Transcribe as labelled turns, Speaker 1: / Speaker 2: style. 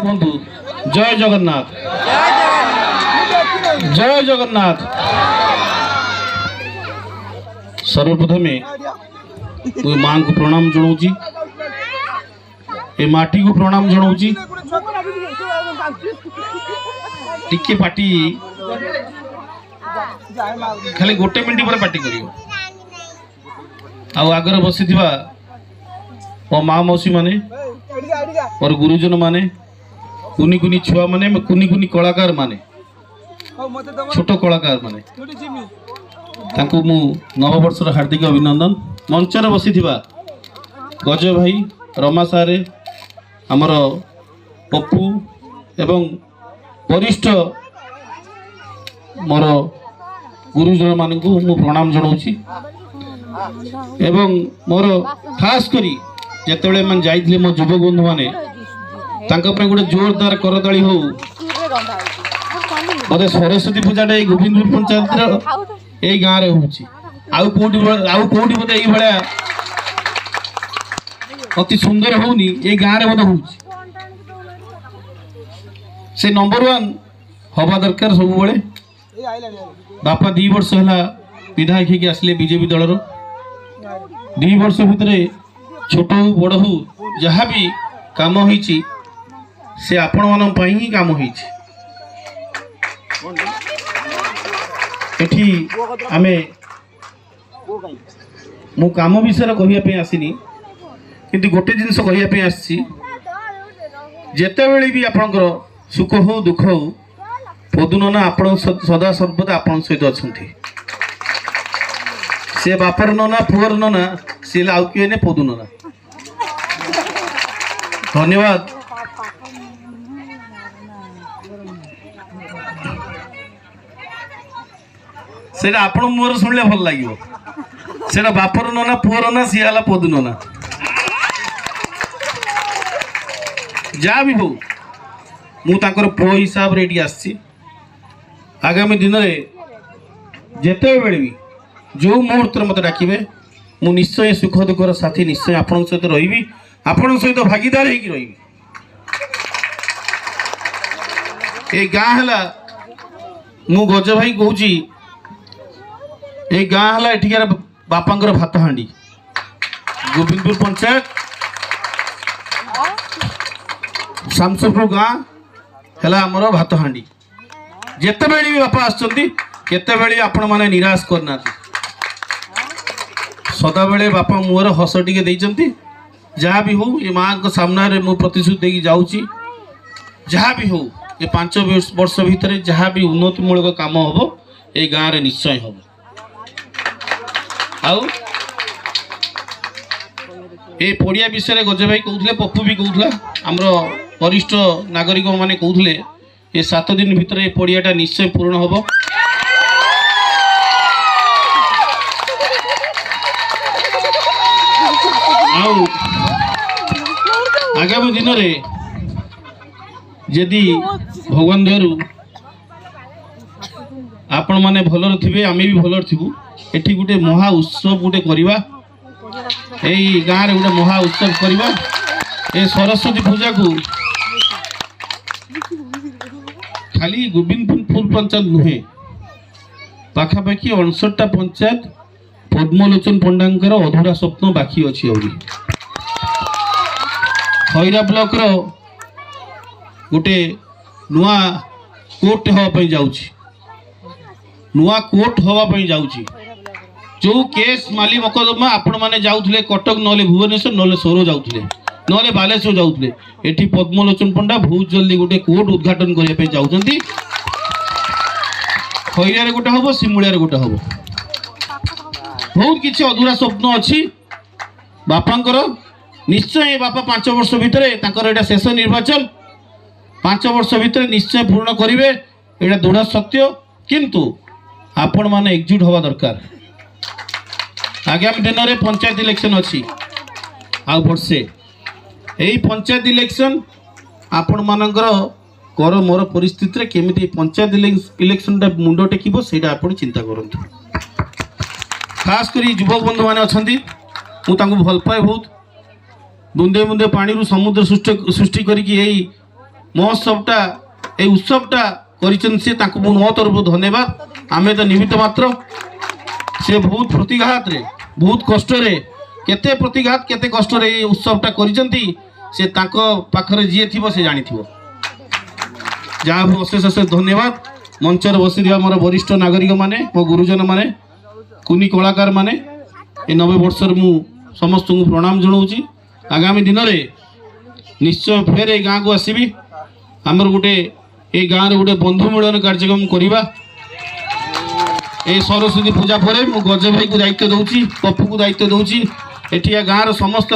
Speaker 1: कहतु जय जगन्नाथ जय जगन्नाथ। सर्वप्रथम माँ को प्रणाम जनाऊँगी ए माटी को प्रणाम जनाऊँगी टिके पार्टी खाली गोटे मिनट पर पार्टी कर आगर बसी मो माँ मौसी माने और गुरुजन माने कुनी कुनी छुआ माने कुनी कुनी कलाकार माने छोट कलाकार माने तांको मु नववर्षर हार्दिक अभिनंदन। मंचर बसी गज भाई रमा सारे आमर पप्पू एवं वरिष्ठ मोर गुरुजन मान को मु प्रणाम जनाऊँगी एवं मोर खास करी जिते मैं जाइए मो युवक बंधु मैंने गोटे जोरदार करताली हो बोधे सरस्वती पूजा गोविंदपुर पंचायत यही गाँव में होती बोधे ये अति सुंदर होनी ये गाँव में बोधे हो नंबर 1 हवा दरकार सब बड़े बापा 2 वर्ष है विधायक होगी आसिले बीजेपी दलर 2 वर्ष भितर छोट हो बड़ हो जहाँ भी काम होइछि से आपण मान ही काम होइछि। एठी आमे मु काम विषय कहवाई आसनी किंतु गोटे जिनस कहवाई आसी जेते बेले भी आपनकर सुख हो दुख हो पदुनना आपण सदा सर्वदा आपण सहित अछंती से बापर नना पुअर नना से आउ किए ने पदु नना। धन्यवाद। सेटा आपण मोर सुनले भल लागिवो सेटा बापर नना पुअर नना सी आला पदु नना जा भी हो मु ताकर प्रो हिसाब रे आसी आगामी दिन में जेते बेले भी जो मुहूर्त मत डाकिबे मु निश्चय सुख दुखर साथी निश्चय आपण सहित रही आपण सहित भागीदार होगी रही। ए गाँ है मु गज भाई कहूँ ए गाँ है एठिकार बापांकर भात हांडी गोविंदपुर पंचायत शामसरपुर गाँ है आमर भात हांडी जेते बेले भी बापा आसचंती केते बेले आपण माने निराश करना सदा बेले बापा मुहर हस टिके देइचंती जहाँ भी हो ये माँ को सामना रे मु प्रतिश्रुति देकी जाऊची जहाँ भी हो ये 5 वर्ष भितर जहाँ भी उन्नतिमूलक काम हम ये गाँव रे निश्चय हम आउ ये पड़िया विषय गज भाई कहते पप्पू भी कहला आमर वरिष्ठ नागरिक माने कहते ये 7 दिन भितर ये पड़ियाटा निश्चय पूर्ण हम। आगामी दिन में जदि भगवान दयारू आपण माने भलर थिबे आमे भी भलर थिबु एठी गुटे महा उत्सव गुटे करिबा एई गाँ रे गुटे महा उत्सव करिबा ए सरस्वती पूजा को खाली गोविंदपुर पंचायत नुहे पाखापाखि 59टा पंचायत पद्मलोचन पंडांकर अधूरा स्वप्न बाकी अच्छी अभी खैरा ब्लॉक रो गोटे नुआ कोर्ट हवाई जाऊँगी नुआ कोर्ट हवाई जाऊँगी जो केस माली मकदमा आपण मैंने जाऊे कटक ना भुवनेश्वर ना सोर जाऊे ना बालेश्वर जाऊे एटी पद्मलोचन पंडा बहुत जल्दी गोटे कोर्ट उद्घाटन करने चाहते खैरा गोटे हम सिमुलिया गोटे हम बहुत किसी अधूरा स्वप्न अच्छी बापांकर निश्चय बापा 5 वर्ष भितर यहाँ शेष निर्वाचन 5 वर्ष भितर निश्चय पूर्ण करेंगे यहाँ दृढ़ सत्य किंतु आपण माने एकजुट हवा दरकार। आगामी दिन में पंचायत इलेक्शन अच्छी आ वर्षे यही पंचायत इलेक्शन आपण मानकर कर मोर परिस्थिति रे केमिति पंचायत इलेक्शन टा मुंड टेकिबो सेटा आपण चिंता करंतु। खास करी युवक बंधु माने अछंती मु तांको भल पाए बहुत बुंदे बुंदे पानी रु समुद्र सृष्टि करिकी यही महोत्सवटा ए उत्सवटा करिछन से तांको मो तरफ धन्यवाद। आमे तो निमित्त मात्र। से बहुत प्रतिघात रे बहुत कष्ट रे केते प्रतिघात केते कष्ट रे ए उत्सवटा करिछंती से तांको पाखरे जिए थिबो से जानि थिबो। जहाँ अशेष अशेष धन्यवाद। मंचर बसी मोर वरिष्ठ नागरिक माने मो गुरुजन माने कुनी कलाकार माने ए 90 वर्षर मु समस्त को प्रणाम जनाऊँगी। आगामी दिन में निश्चय फेर ए गाँव को आसबि। आमर गोटे ए गाँव रे गोटे बंधु मिलन कार्यक्रम करवा। ए सरस्वती पूजा पर मु गज भाई को दायित्व दूची, पप्पू को दायित्व दूची। एठी गाँव समस्त